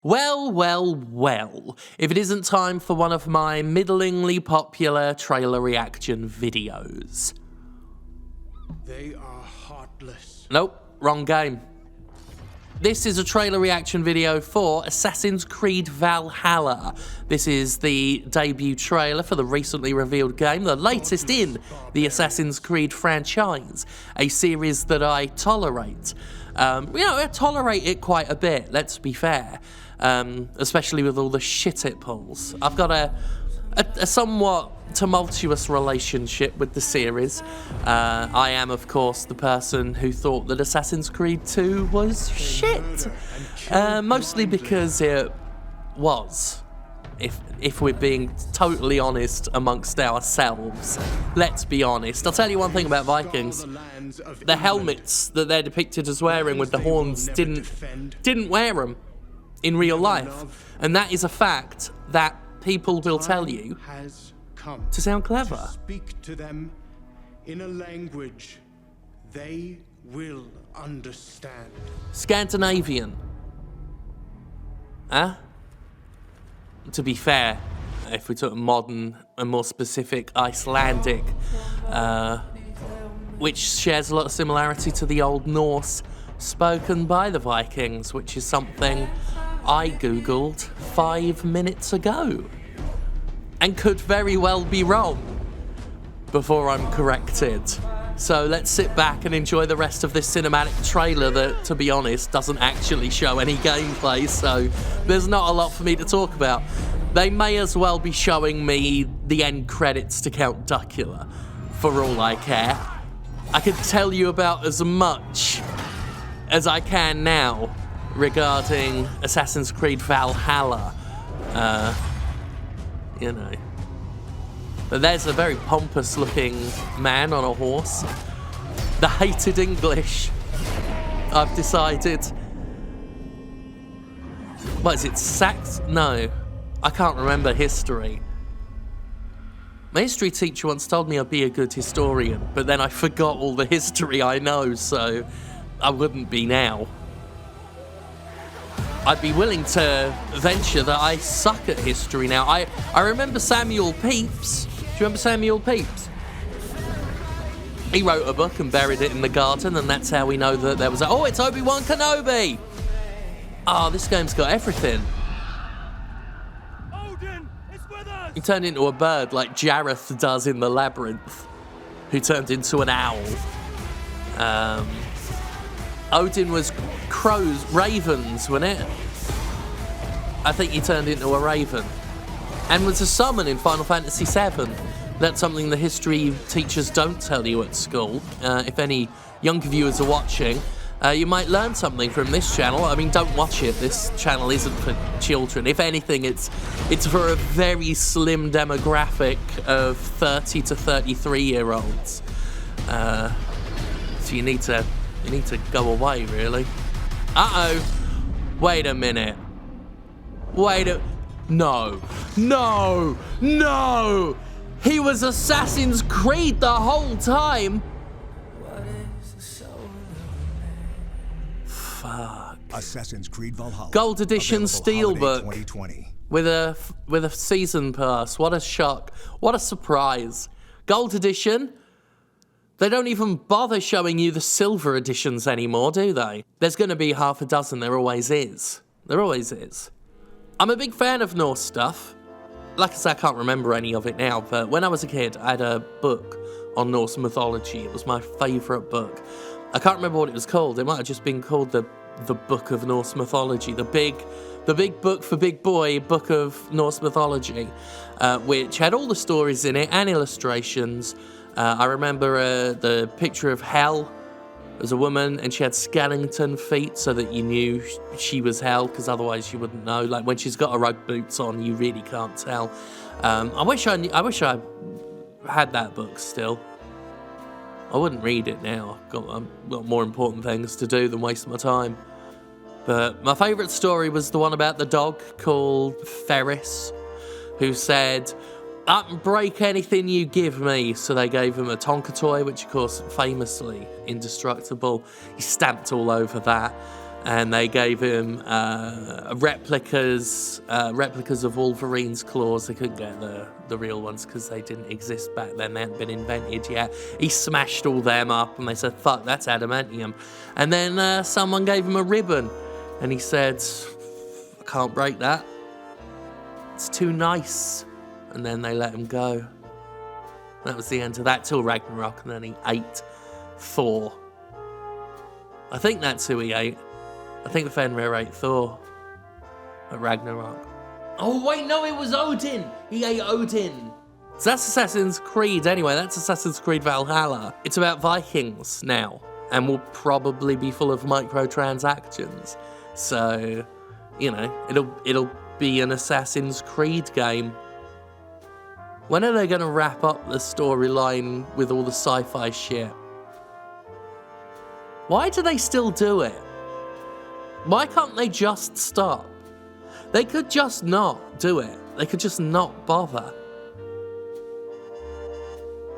Well, well, well, if it isn't time for one of my middlingly popular trailer reaction videos. They are heartless. Nope, wrong game. This is a trailer reaction video for Assassin's Creed Valhalla. This is the debut trailer for the recently revealed game, the latest in the Assassin's Creed franchise, a series that I tolerate. I tolerate it quite a bit, let's be fair, especially with all the shit it pulls. I've got a somewhat tumultuous relationship with the series. I am, of course, the person who thought that Assassin's Creed 2 was shit. Mostly because it was. If we're being totally honest amongst ourselves. Let's be honest. I'll tell you one thing about Vikings. The helmets that they're depicted as wearing with the horns didn't wear them in real life. And that is a fact that people will tell you to sound clever. To speak to them in a language they will understand. Scandinavian. Huh? To be fair, if we took modern and more specific, Icelandic, which shares a lot of similarity to the Old Norse spoken by the Vikings, which is something I googled 5 minutes ago. And could very well be wrong before I'm corrected. So let's sit back and enjoy the rest of this cinematic trailer that, to be honest, doesn't actually show any gameplay, so there's not a lot for me to talk about. They may as well be showing me the end credits to Count Duckula, for all I care. I could tell you about as much as I can now regarding Assassin's Creed Valhalla. But there's a very pompous looking man on a horse. The hated English, I've decided. What is it, Sax? No, I can't remember history. My history teacher once told me I'd be a good historian, but then I forgot all the history I know, so I wouldn't be now. I'd be willing to venture that I suck at history now. I remember Samuel Pepys. Do you remember Samuel Pepys? He wrote a book and buried it in the garden, and that's how we know that there was oh, it's Obi-Wan Kenobi! Oh, this game's got everything. Odin is with us! He turned into a bird like Jareth does in the Labyrinth, who turned into an owl. Odin was ravens, wasn't it? I think he turned into a raven. And was a summon in Final Fantasy VII. That's something the history teachers don't tell you at school. If any younger viewers are watching, you might learn something from this channel. I mean, don't watch it. This channel isn't for children. If anything, it's for a very slim demographic of 30 to 33-year-olds. So you need to go away, really. Uh-oh. Wait a minute. No. He was Assassin's Creed the whole time. Fuck. Assassin's Creed Valhalla. Gold edition steelbook 2020. with a season pass. What a shock. What a surprise. Gold edition. They don't even bother showing you the silver editions anymore, do they? There's going to be half a dozen. There always is. There always is. I'm a big fan of Norse stuff. Like I said, I can't remember any of it now, but when I was a kid, I had a book on Norse mythology. It was my favourite book. I can't remember what it was called. It might have just been called the Book of Norse Mythology. The big book for big boy, Book of Norse Mythology, which had all the stories in it and illustrations. I remember the picture of Hel. There was a woman, and she had skeleton feet so that you knew she was Hel, because otherwise you wouldn't know. Like, when she's got her Ugg boots on, you really can't tell. I wish I had that book still. I wouldn't read it now. I've got more important things to do than waste my time. But my favourite story was the one about the dog called Ferris, who said, "I can break anything you give me." So they gave him a Tonka toy, which of course famously indestructible. He stamped all over that. And they gave him replicas of Wolverine's claws. They couldn't get the real ones because they didn't exist back then. They hadn't been invented yet. He smashed all them up and they said, fuck, that's adamantium. And then someone gave him a ribbon and he said, I can't break that. It's too nice. And then they let him go. That was the end of that till Ragnarok, and then he ate Thor. I think that's who he ate. I think Fenrir ate Thor at Ragnarok. Oh wait, no, it was Odin! He ate Odin! So that's Assassin's Creed anyway, that's Assassin's Creed Valhalla. It's about Vikings now, and will probably be full of microtransactions. So, you know, it'll be an Assassin's Creed game. When are they going to wrap up the storyline with all the sci-fi shit? Why do they still do it? Why can't they just stop? They could just not do it. They could just not bother.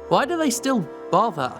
Why do they still bother?